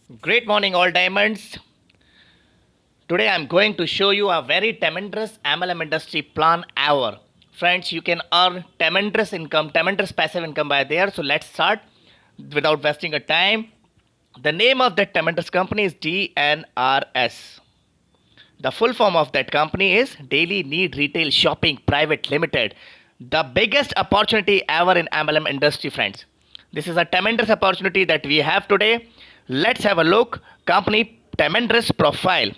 Great morning, all diamonds. Today I'm going to show you a very tremendous MLM industry plan ever. Friends, you can earn tremendous income, tremendous passive income by there. So let's start without wasting a time. The name of that tremendous company is DNRS. The full form of that company is Daily Need Retail Shopping Private Limited. The biggest opportunity ever in MLM industry, friends. This is a tremendous opportunity that we have today. Let's have a look. Company tremendous profile.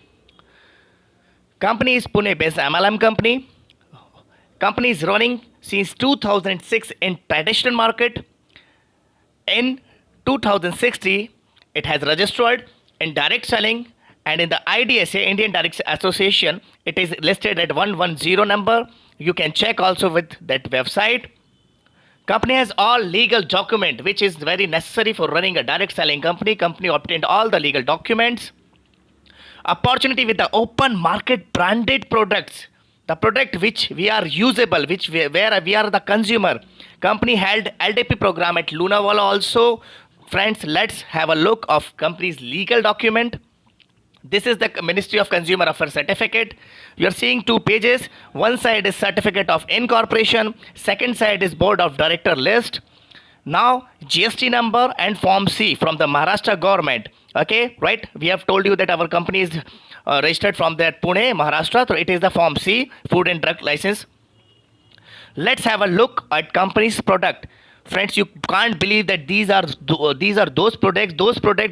Company is Pune based MLM company. Company is running since 2006 in traditional market. In 2060, it has registered in direct selling, and in the IDSA, Indian Direct Association, it is listed at 110 number. You can check also with that website. Company has all legal document which is very necessary for running a direct selling company. Company obtained all the legal documents. Opportunity with the open market branded products. The product which we are usable, where we are the consumer. Company held LDP program at Lonavala also. Friends, let's have a look of company's legal document. This is the Ministry of Consumer Affairs certificate. You are seeing two pages. One side is certificate of incorporation. Second side is board of director list. Now GST number and form C from the Maharashtra government. Okay, right? We have told you that our company is registered from that Pune, Maharashtra. So it is the form C, food and drug license. Let's have a look at company's product. Friends, you can't believe that these are those products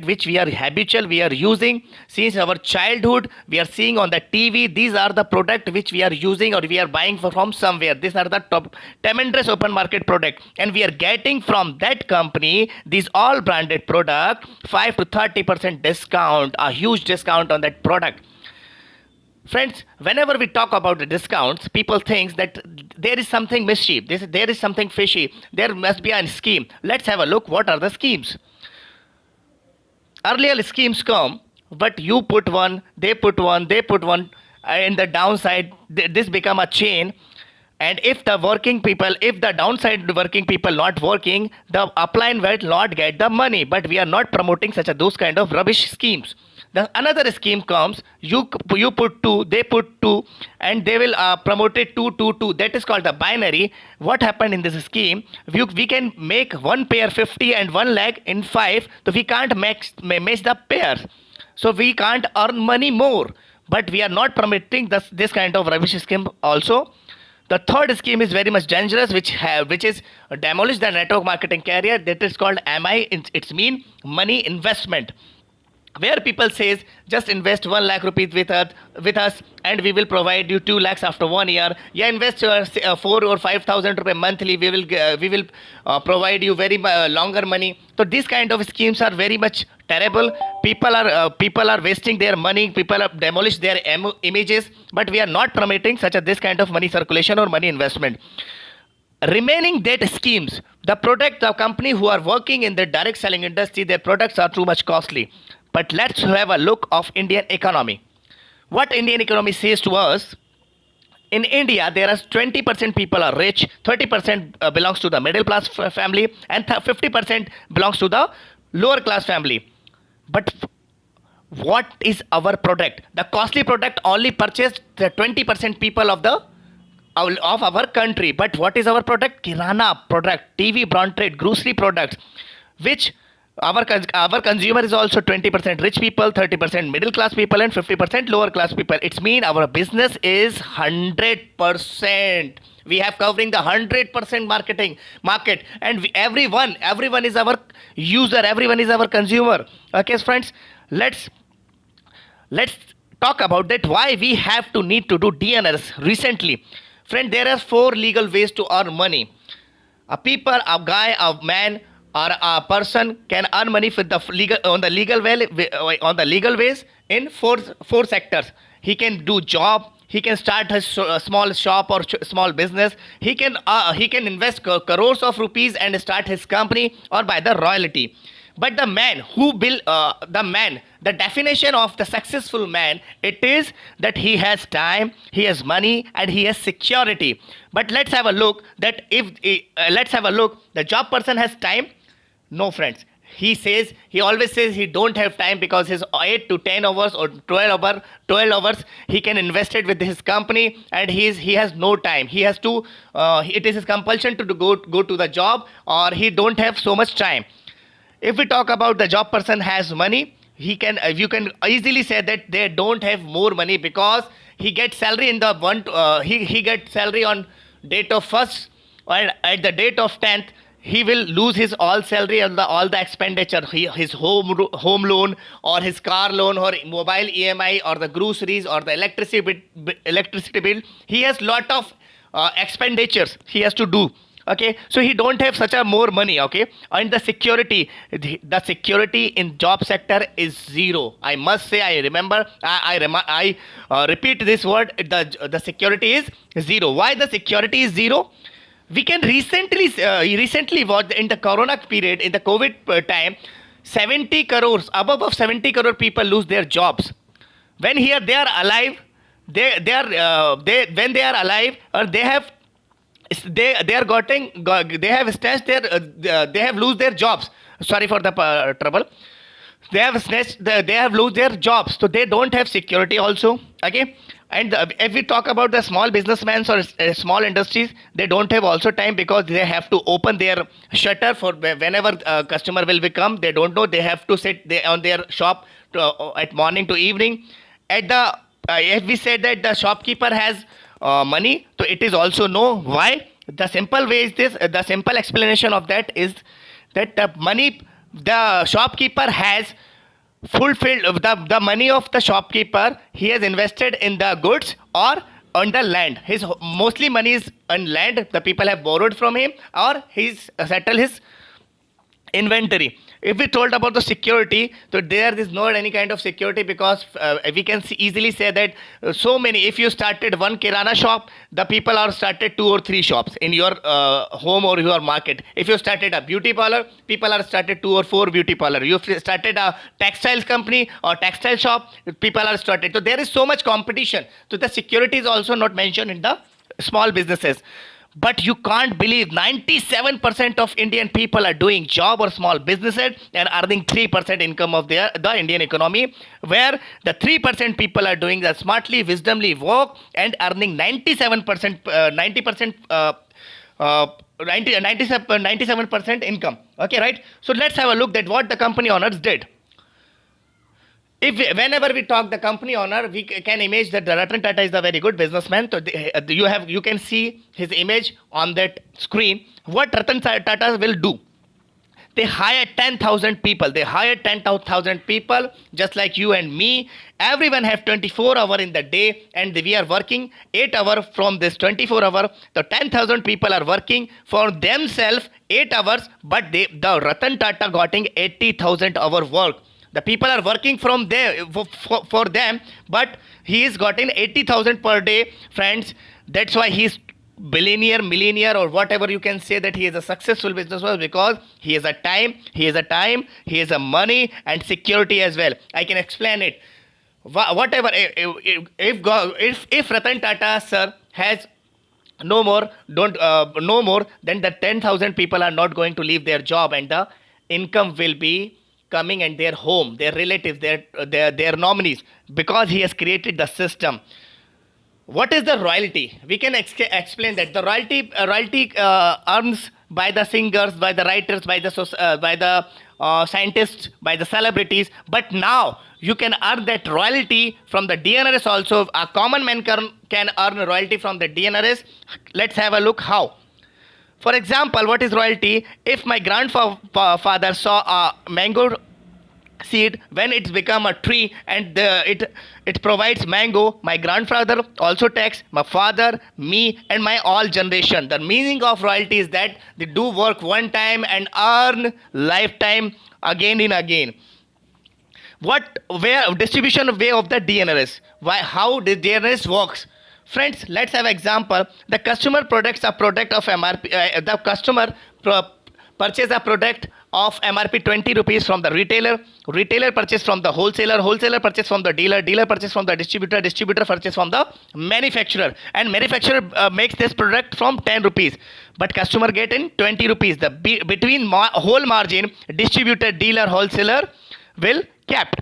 which we are habitual, we are using since our childhood. We are seeing on the TV. These are the product which we are using or we are buying from somewhere. These are the top tremendous open market product, and we are getting from that company these all branded product 5 to 30% discount, a huge discount on that product. Friends, whenever we talk about the discounts, people think that there is something mischief, there is something fishy, there must be a scheme. Let's have a look. What are the schemes? Earlier schemes come, but you put one, they put one, they put one, and the downside, this become a chain. And if the downside working people not working, the upline will not get the money. But we are not promoting such those kind of rubbish schemes. The another scheme comes, you put two, they put two, and they will promote it two, two, two. That is called the binary. What happened in this scheme? We can make one pair 50 and 1 lakh in 5, so we can't match the pairs. So we can't earn money more. But we are not promoting this kind of rubbish scheme also. The third scheme is very much dangerous, which is demolish the network marketing carrier. That is called MI. It's mean money investment, where people says just invest 1 lakh rupees with us and we will provide you 2 lakhs after 1 year. Yeah, invest 4 or 5,000 rupees monthly. We will provide you very longer money. So these kind of schemes are very much terrible. People are wasting their money. People are demolish their images. But we are not promoting this kind of money circulation or money investment. Remaining debt schemes, the company who are working in the direct selling industry, their products are too much costly. But let's have a look of Indian economy. What Indian economy says to us: in India, there are 20% people are rich, 30% belongs to the middle class family, and 50% belongs to the lower class family. But what is our product? The costly product only purchased the 20% people of our country. But what is our product? Kirana product, TV brand trade, grocery products, which our consumer is also 20% rich people, 30% middle class people, and 50% lower class people. It's mean our business is 100%. We have covering the 100% market, and everyone is our user, everyone is our consumer. Okay, friends, let's talk about that. Why we have to need to do DNRS recently. Friend, there are 4 legal ways to earn money. A guy, a man, or a person can earn money with on the legal ways in four sectors. He can do job. He can start his small shop or small business. He can invest crores of rupees and start his company or buy the royalty. But the definition of the successful man, it is that he has time, he has money, and he has security. But let's have a look the job person has time. No, friends. he always says he don't have time because his 8 to 10 hours or 12 hours he can invest it with his company, and he has no time. He has to it is his compulsion to go to the job, or he don't have so much time. If we talk about the job person has money, you can easily say that they don't have more money because he gets salary in the he gets salary on date of first, and at the date of 10th he will lose his all salary and all the expenditure, his home loan or his car loan or mobile EMI or the groceries or the electricity bill. He has lot of expenditures he has to do. Okay, so he don't have such a more money. Okay, and the security in job sector is zero. I must say, I remember, I repeat this word, the security is zero. Why the security is zero? We can recently watch in the corona period, in the COVID time, 70 crores, above of 70 crore people lose their jobs. When here they are alive, when they are alive, or they have they have snatched their they have lose their jobs. Sorry for the trouble. They have lose their jobs, so they don't have security also. Okay, and if we talk about the small businessmen or small industries, they don't have also time because they have to open their shutter for whenever customer will become. They don't know, they have to sit on their shop at morning to evening. At the if we said that the shopkeeper has money, so it is also no. Why? The simple way is this. The simple explanation of that is that the shopkeeper has fulfilled the money of the shopkeeper. He has invested in the goods or on the land. His mostly money is on land. The people have borrowed from him, or he's settled his inventory. If we told about the security, so there is not any kind of security because we can easily say that so many. If you started one kirana shop, the people are started 2 or 3 shops in your home or your market. If you started a beauty parlor, people are started 2 or 4 beauty parlor. You started a textiles company or textile shop, people are started. So there is so much competition. So the security is also not mentioned in the small businesses. But you can't believe 97% of Indian people are doing job or small businesses and earning 3% income of the Indian economy, where the 3% people are doing the smartly, wisdomly work and earning 97% 97% income. Okay, right? So let's have a look at what the company owners did. Whenever we talk the company owner, we can imagine that Ratan Tata is a very good businessman. So you can see his image on that screen. What Ratan Tata will do? They hire 10,000 people. They hire 10,000 people just like you and me. Everyone have 24 hours in the day, and we are working 8 hours from this 24 hours. The 10,000 people are working for themselves 8 hours, but the Ratan Tata getting 80,000 hour work. The people are working from there for them, but he is getting 80,000 per day, friends. That's why he is billionaire, millionaire, or whatever you can say, that he is a successful businessman, because he has a time, he has a money and security as well. I can explain it. Whatever, if Ratan Tata sir has no more, then the 10,000 people are not going to leave their job, and the income will be coming and their home, their relatives, their nominees, because he has created the system. What is the royalty? We can explain that the royalty earns by the singers, by the writers, by the scientists, by the celebrities. But now you can earn that royalty from the DNRS also. A common man can earn royalty from the DNRS. Let's have a look how. For example, what is royalty? If my grandfather saw a mango seed, when it's become a tree and it provides mango, my grandfather also takes, my father, me, and my all generation. The meaning of royalty is that they do work one time and earn lifetime again and again. Where distribution way of the DNRS? How the DNRS works? Friends, let's have example. The customer products a product of MRP. The customer purchase a product of MRP 20 rupees from the retailer purchase from the wholesaler purchase from the dealer purchase from the distributor purchase from the manufacturer, and manufacturer makes this product from 10 rupees, but customer get in 20 rupees. The between whole margin distributor, dealer, wholesaler will kept.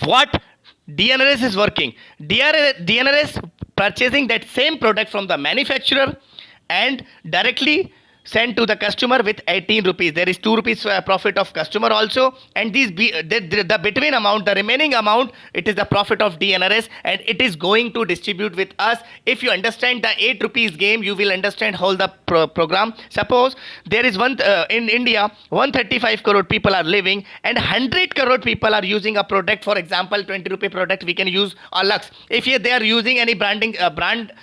What DNRS is working? DNRS purchasing that same product from the manufacturer and directly sent to the customer with 18 rupees. There is 2 rupees profit of customer also, and the between amount, the remaining amount, it is the profit of DNRS, and it is going to distribute with us. If you understand the 8 rupees game, you will understand how the program. Suppose there is one in India 135 crore people are living, and 100 crore people are using a product. For example, 20 rupee product we can use a Lux. If they are using any branding brand,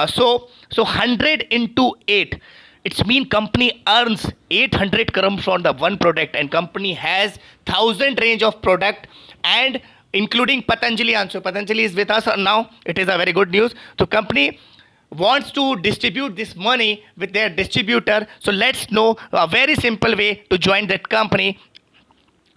so 100 into 8, it's mean company earns 800 crore from the one product, and company has 1000 range of product, and including Patanjali also. Patanjali is with us now. It is a very good news. So company wants to distribute this money with their distributor. So let's know a very simple way to join that company.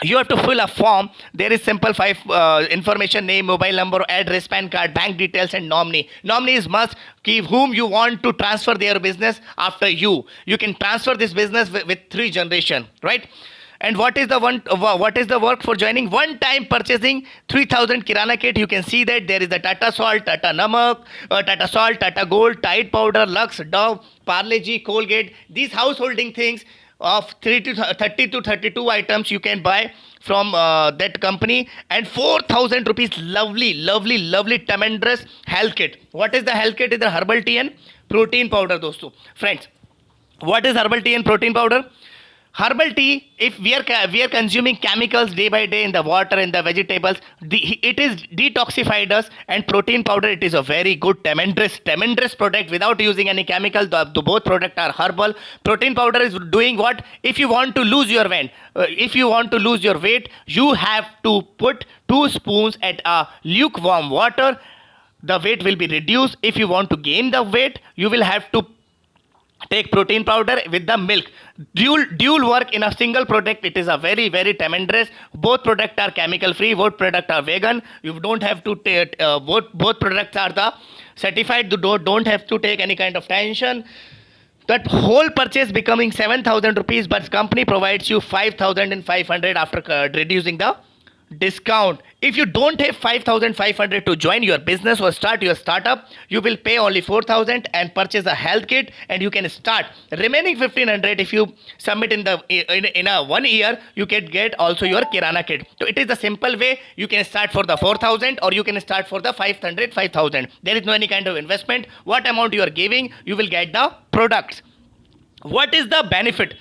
You have to fill a form. There is simple 5 information: name, mobile number, address, PAN card, bank details, and nominee. Nominee is must. Give whom you want to transfer their business after you. You can transfer this business with 3 generation, right? And what is the work for joining? One time purchasing 3000 kirana kit. You can see that there is the Tata Salt, Tata Namak, Tata Salt, Tata Gold, Tide Powder, Lux, Dove, Parle G, Colgate. These householding things of 30 to 32 items you can buy from that company, and 4000 rupees lovely tremendous health kit. What is the health kit? Is the herbal tea and protein powder, dosto. Friends, what is herbal tea and protein powder? Herbal tea, if we are consuming chemicals day by day in the water and the vegetables, it is detoxified us. And protein powder, it is a very good tremendous product without using any chemical. The both products are herbal. Protein powder is doing what? If you want to lose your weight, you have to put 2 spoons at a lukewarm water. The weight will be reduced. If you want to gain the weight, you will have to take protein powder with the milk. Dual work in a single product. It is a very tremendous. Both products are chemical free. Both products are vegan. You don't have to take both products are the certified. You don't have to take any kind of tension. That whole purchase becoming 7000 rupees, but company provides you 5500 after reducing the discount. If you don't have 5500 to join your business or start your startup, you will pay only 4000 and purchase a health kit, and you can start. Remaining 1500, if you submit in a 1 year, you can get also your kirana kit. So it is the simple way. You can start for the 4000 or you can start for the 5000. There is no any kind of investment. What amount you are giving, you will get the products. What is the benefit?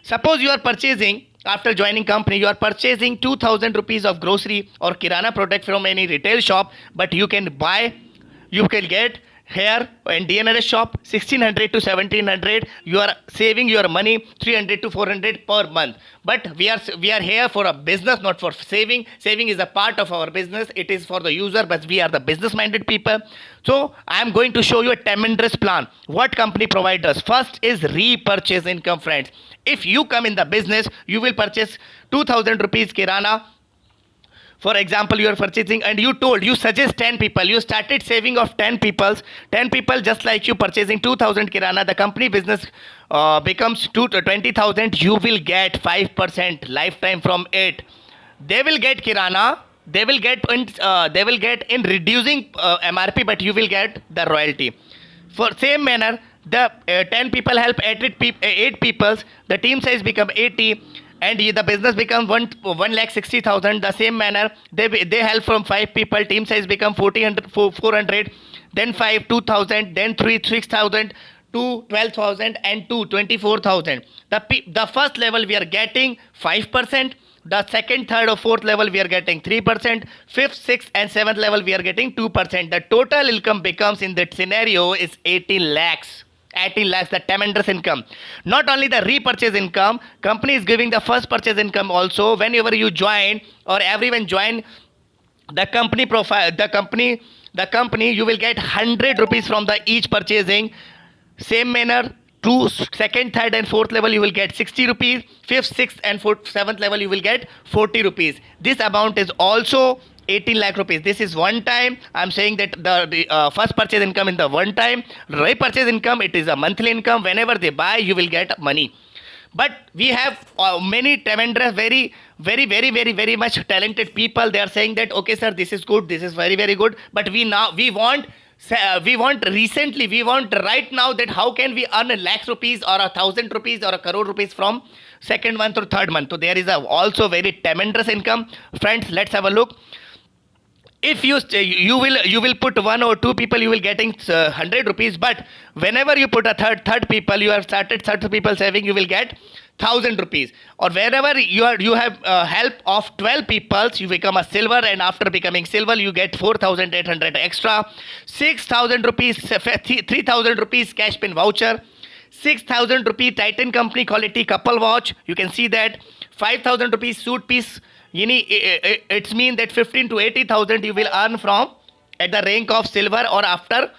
Suppose you are purchasing, after joining company, you are purchasing 2000 rupees of grocery or kirana product from any retail shop, but you can get here in DNRS shop 1600 to 1700. You are saving your money 300 to 400 per month. But we are here for a business, not for saving. Saving is a part of our business. It is for the user, but we are the business minded people. So I am going to show you a tremendous plan. What company provides us? First is repurchase income, friends. If you come in the business, you will purchase 2000 rupees kirana. For example, you are purchasing and you suggest 10 people. You started saving of 10 people. 10 people just like you purchasing 2000 kirana. The company business becomes 20,000. You will get 5% lifetime from it. They will get kirana. They will get in reducing MRP, but you will get the royalty. For same manner, the 10 people help 8 people. The team size become 80. And the business becomes 1,60,000. The same manner, they help from 5 people. Team size become 400. Then 5, 2,000. Then 3, 6,000. 2, 12,000. And 2, 24,000. The first level we are getting 5%. The second, third or fourth level we are getting 3%. Fifth, sixth and seventh level we are getting 2%. The total income becomes in that scenario is 18 lakhs. 18 lakhs, the tremendous income. Not only the repurchase income, company is giving the first purchase income also. Whenever you join or everyone join the company profile, the company, you will get 100 rupees from the each purchasing. Same manner, to second, third and fourth level you will get 60 rupees. Fifth, sixth and fourth, seventh level you will get 40 rupees. This amount is also 18 lakh rupees. This is one time. I'm saying that the first purchase income in the one time. Repurchase income, it is a monthly income. Whenever they buy, you will get money. But we have many tremendous, very much talented people. They are saying that, okay, sir, this is good, this is very good. But we want right now that how can we earn a lakh rupees or 1,000 rupees or a crore rupees from second month or third month. So there is also very tremendous income. Friends, let's have a look. If you will put one or two people, you will getting 100 rupees. But whenever you put a third people, you have started third people saving, you will get 1,000 rupees. Or wherever you have help of 12 people, you become a silver, and after becoming silver, you get 4,800 extra, 6,000 rupees, 3,000 rupees cash pin voucher, 6,000 rupee Titan company quality couple watch. You can see that 5,000 rupees suit piece. It's mean that 15 to 80,000 you will earn from at the rank of silver or after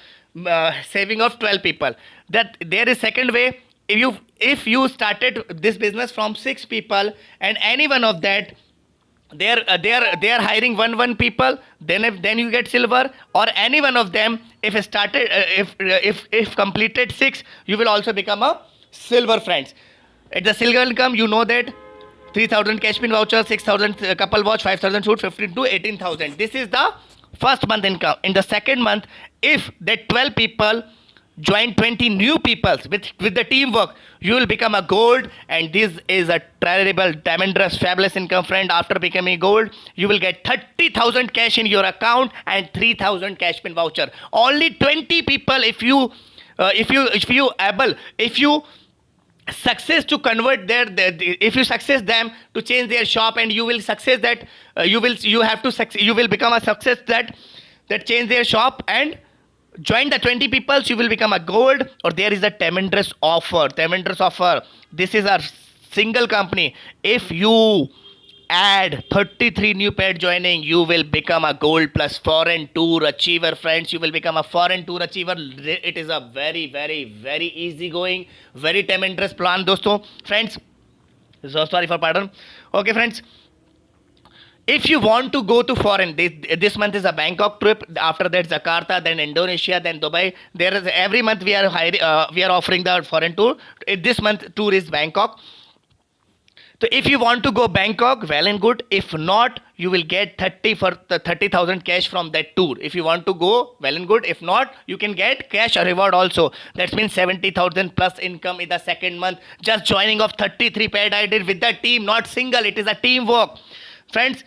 saving of 12 people. That there is second way. If you started this business from 6 people and any one of that they are hiring one people, then you get silver. Or any one of them, if started if completed 6, you will also become a silver, friends. At the silver income, you know that 3,000 cash pin voucher, 6,000 couple watch, 5,000 suit, 15 to 18,000. This is the first month income. In the second month, if that 12 people join 20 new people with the teamwork, you will become a gold, and this is a terrible, tremendous, fabulous income, friend. After becoming gold, you will get 30,000 cash in your account and 3,000 cash pin voucher. Only 20 people, if you success to convert if you success them to change their shop, and you will success that you will become a success that change their shop and join the 20 people, you will become a gold. Or there is a tremendous offer. This is our single company. If you add 33 new paid joining, you will become a gold plus foreign tour achiever, friends. You will become a foreign tour achiever. It is a very easy going, very tremendous plan, dosto, friends. So sorry for pardon. Okay, friends, if you want to go to foreign, this month is a Bangkok trip. After that, Jakarta, then Indonesia, then Dubai. There is every month we are offering the foreign tour. This month tour is Bangkok. So if you want to go Bangkok, well and good. If not, you will get 30,000 cash from that tour. If you want to go, well and good. If not, you can get cash reward also. That means 70,000 plus income in the second month. Just joining of 33 paid I did with the team, not single. It is a teamwork, friends.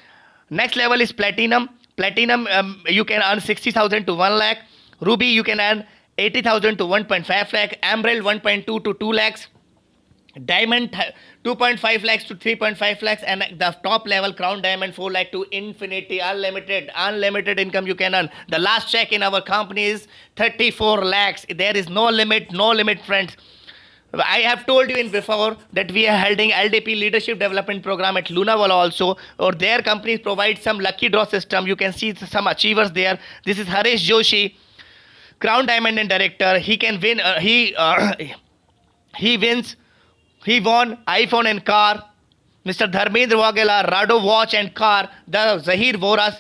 Next level is platinum. Platinum, you can earn 60,000 to 1 lakh. Ruby, you can earn 80,000 to 1.5 lakh. Emerald, 1.2 to 2 lakhs. Diamond, 2.5 lakhs to 3.5 lakhs. And the top level crown diamond, 4 lakh to infinity, unlimited income you can earn. The last check in our company is 34 lakhs. There is no limit, friends. I have told you in before that we are holding LDP Leadership Development Program at Lonavala also, or their companies provide some lucky draw system. You can see some achievers there. This is Harish Joshi, Crown Diamond and Director. He can win. He wins. He won iPhone and car. Mr. Dharmendra Wagela, Rado watch and car. The Zahir Voras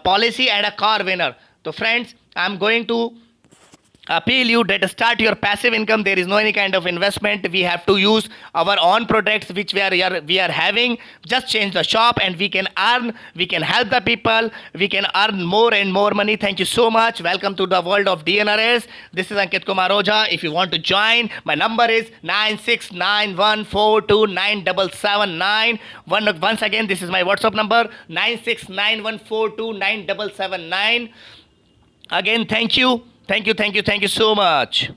policy and a car winner. So friends, I'm going to appeal you that start your passive income. There is no any kind of investment. We have to use our own products which we are having. Just change the shop and we can earn, we can help the people, we can earn more and more money. Thank you so much. Welcome to the world of DNRS. This is Ankit Kumar Ojha. If you want to join, my number is 9691429779. Once again, this is my WhatsApp number, 9691429779. Again, thank you so much.